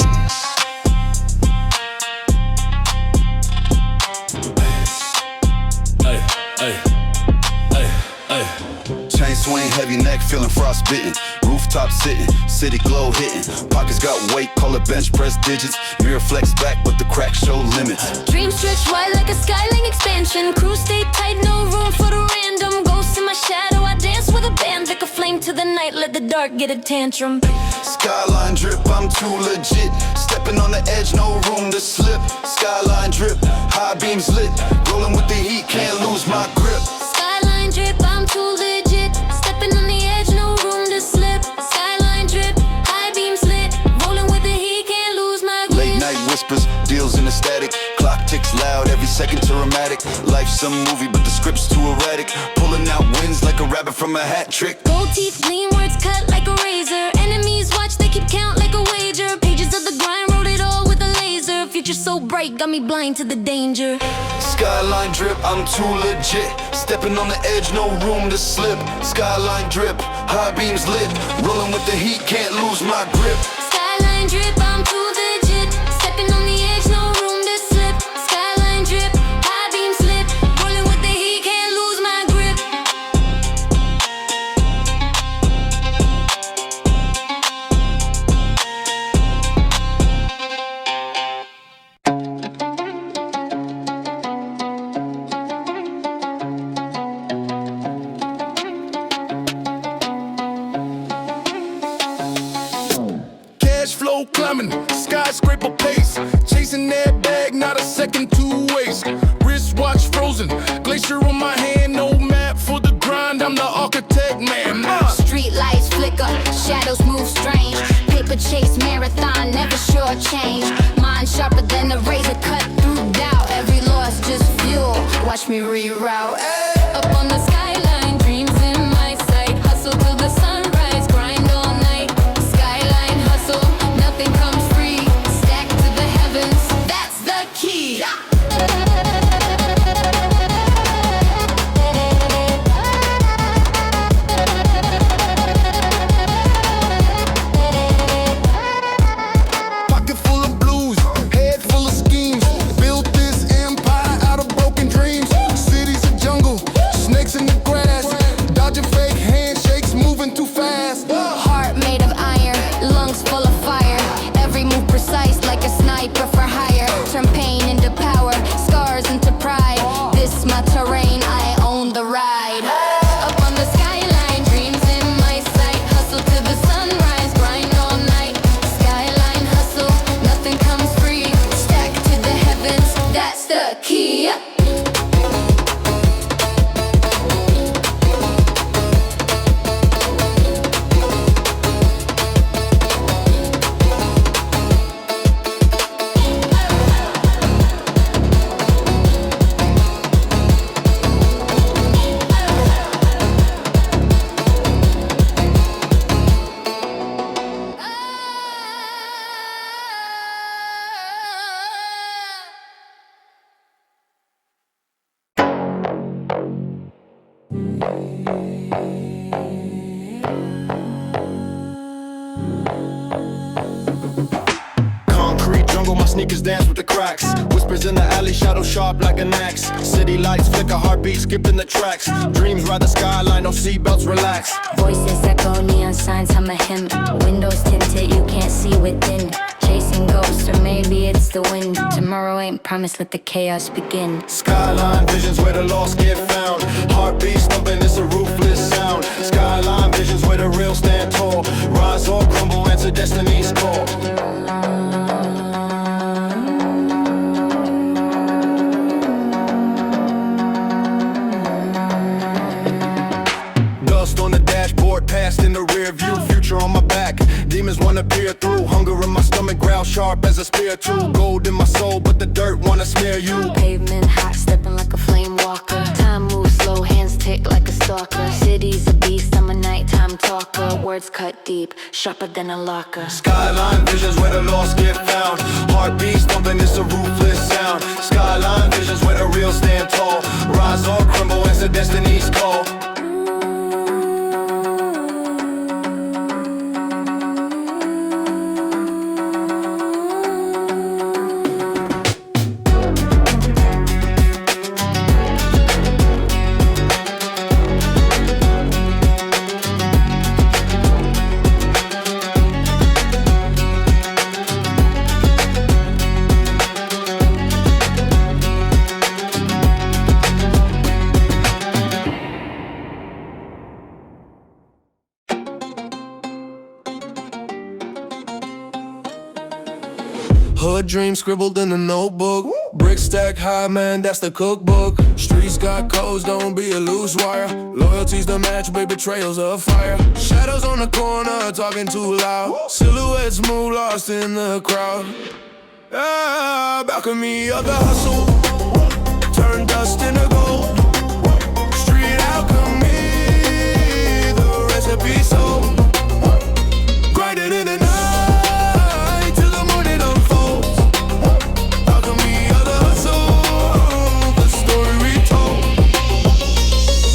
Hey, hey, hey, hey. Chain swing, heavy neck, feeling frostbitten. Rooftop sitting, city glow hitting. Pockets got weight, call it bench press digits. Mirror flex back, but the crack show limits. Dreams stretch wide like a skyline expansion. Crew stay tight, no room for the random. Ghosts in my shadow, I dance with a band. Like a flame to the night, let the dark get a tantrum. Skyline drip, I'm too legit. Stepping on the edge, no room to slip. Skyline drip, high beams lit. Rolling with the heat, can't lose my grip. Skyline drip, I'm too legit. Stepping on the edge, no room to slip. Skyline drip, high beams lit. Rolling with the heat, can't lose my grip. Late night whispers, deals in the static. Clock ticks loud, every second dramatic. Life's some movie, but the script's too erratic. Pulling out wins like a rabbit from a hat trick. Gold teeth, lean words cut like a razor. Enemies watch, they keep count like a wager. Pages of the grind, wrote it all with a laser. Future so bright, got me blind to the danger. Skyline drip, I'm too legit. Stepping on the edge, no room to slip. Skyline drip, high beams lit. Rolling with the heat, can't lose my grip. Skyline drip, I'm too legit. Stepping on the edge, no room to slip. Skyline drip, high beams lit. Rolling with the heat, can't lose my grip. Cash flow climbing, skyscraper pace. Chase chasing that bag, not a second to waste. Wristwatch frozen, glacier on my hand, no map for the grind. I'm the architect, man. Street lights flicker, shadows move strange. Paper chase marathon, never sure change. Mind sharper than a razor, cut through doubt. Every loss just fuel, watch me reroute. Up on the skyline, dreams in my sight. Hustle till the sunrise, grind all night. Skyline hustle, nothing comes free. Stack to the heavens, that's the key. Pocket full of blues, head full of schemes. Built this empire out of broken dreams. City's a jungle, snakes in the grass. Dodging fake handshakes, moving too fast. Heart made of iron, lungs full of fire. Every move precise like a sniper for hire. Turn pain into power, scars into pride. This my terrain, I own the ride. Up on the skyline, dreams in my sight. Hustle to the sunrise, grind all night. Skyline hustle, nothing comes free. Stack to the heavens, that's the key. Concrete jungle, my sneakers dance with the cracks. Whispers in the alley, shadow sharp like an axe. City lights flicker, heartbeat skipping the tracks. Dreams ride the skyline, no seatbelts, relax. Voices echo, neon signs hum a hymn. Windows tinted, you can't see within. Chasing ghosts, or maybe it's the wind. Tomorrow ain't promised, let the chaos begin. Skyline visions where the lost get found. Heartbeat thumping, it's a ruthless sound. Skyline visions where the real stand tall. Rise or crumble, answer destiny's call. Dust on the dashboard, past in the rear view. Future on my back, demons wanna peer through. Hunger in my stomach, growl sharp as a spear too. Gold in my soul, but the dirt wanna smear you. Pavement hot, stepping like a flame walker. Time moves slow, hands tick like a stalker. City's a beast, I'm a nighttime talker. Words cut deep, sharper than a locker. Skyline visions where the lost get found. Heartbeats thumping, it's a ruthless sound. Skyline visions where the real stand tall. Rise or crumble, answer destiny's call. Hood dream scribbled in a notebook. Brick stack high, man, that's the cookbook. Streets got codes, don't be a loose wire. Loyalty's the match, baby, trails of fire. Shadows on the corner, talking too loud. Silhouettes move, lost in the crowd. Alchemy of the hustle. Turn dust into gold. Street alchemy, the recipe sold. Grinding in the night till the morning unfolds. Alchemy of the hustle, the story retold.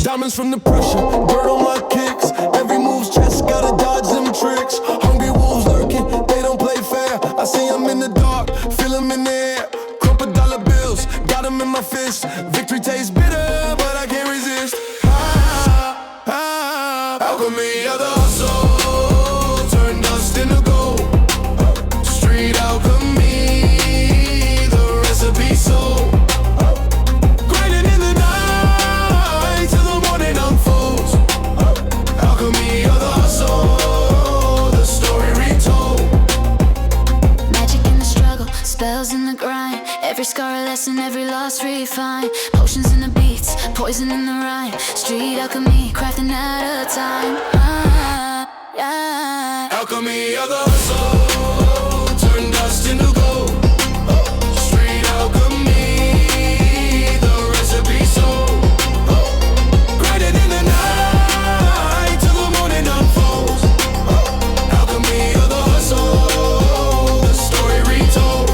Diamonds from the pressure, dirt on my kicks. Every move's chest, gotta dodge them tricks. Hungry wolves lurking, they don't play fair. I see them in the dark, feel them in the air. Crumple dollar bills, got them in my fist. Victory tastes bitter, but I can't resist. Alchemy of the hustle, turn dust into gold. Street alchemy, the recipe sold. Grinding in the night till the morning unfolds. Alchemy of the hustle, the story retold. Magic in the struggle, spells in the Every scar a lesson, every loss refined. Potions in the beats, poison in the rhyme. Street alchemy, crafting at a time. Yeah. Alchemy of the hustle, turn dust into gold. Street alchemy, the recipe sold. Brighter than the night till the morning unfolds. Alchemy of the hustle, the story retold.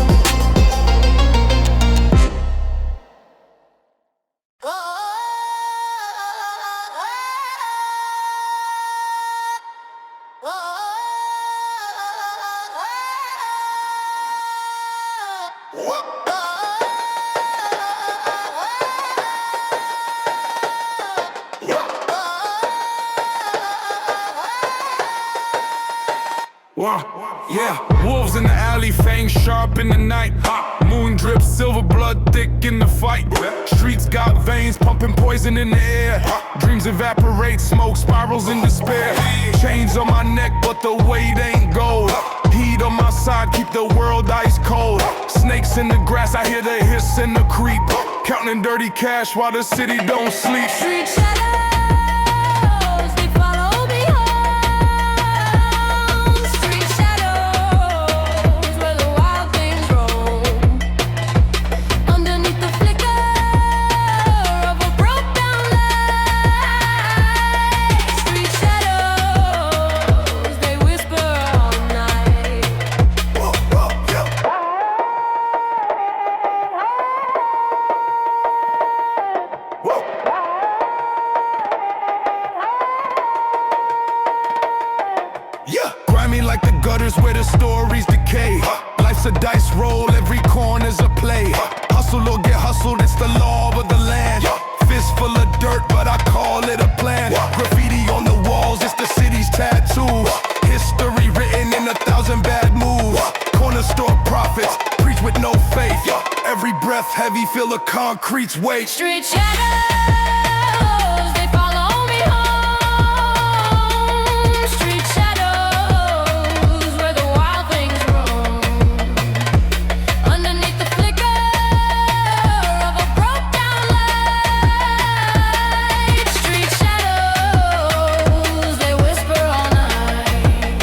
Yeah, wolves in the alley, fangs sharp in the night. Moon drip, silver blood thick in the fight. Streets got veins, pumping poison in the air. Dreams evaporate, smoke spirals in despair. Chains on my neck, but the weight ain't gold. Heat on my side, keep the world ice cold. Snakes in the grass, I hear the hiss and the creep. Counting dirty cash while the city don't sleep. Street shadows, they follow behind. Street shadows, where the wild things roam. Underneath the flicker of a broke down light. Street shadows, they whisper all night. Grimy like the gutters where the stories decay. Life's a dice roll, every corner's a play. Hustle or get hustled, it's the law of the land. Fist full of dirt, but I call it a plan. Graffiti on the walls, it's the city's tattoo. History written in 1,000 bad moves. Corner store profits, preach with no faith. Every breath heavy, feel the concrete's weight. Street shadows, they follow me home. Street shadows, where the wild things roam. Underneath the flicker of a broke down light. Street shadows, they whisper all night.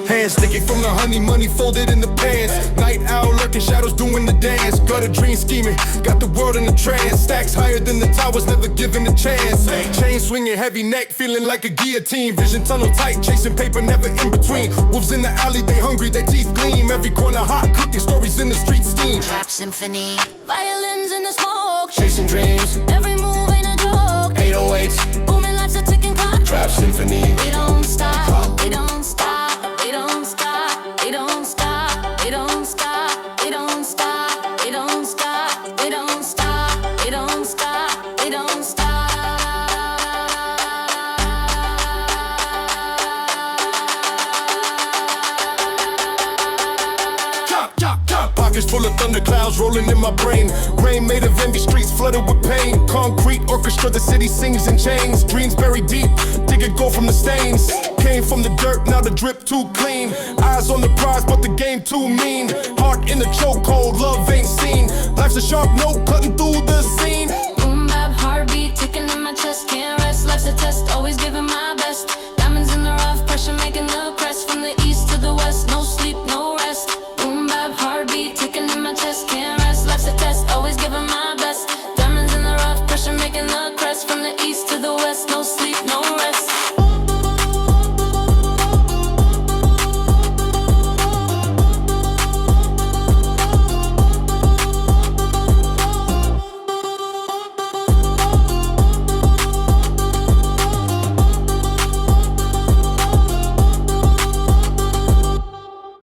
Hands sticky from the honey, money folded in the pants. Night owl lurking, shadows doing the dance. Gutter dream scheming, got the world in a trance. Stacks higher than the towers, never given a chance. Chain swinging, heavy neck, feeling like a guillotine. Vision tunnel tight, chasing paper, never in between. Wolves in the alley, they hungry, their teeth gleam. Every corner hot, cooking stories in the street steam. Trap symphony, violins in the smoke. Chasing dreams, Every move ain't a joke. 808s, Booming life's a ticking clock. trap symphony. We don't stop, we don't stop, we don't stop, we don't stop, we don't stop, we don't stop, we don't stop, we don't stop, we don't stop, we don't stop. Pockets full of thunder clouds rolling in my brain. Rain made of envy, streets flooded with pain. Concrete orchestra, the city sings in chains. Dreams buried deep, dig it gold from the stains. Came from the dirt, now the drip too clean. Eyes on the prize, but the game too mean. Heart in the chokehold, love ain't seen. Life's a sharp note, cutting through the scene. Boom bap, heartbeat ticking in my chest, can't rest. Life's a test, always giving my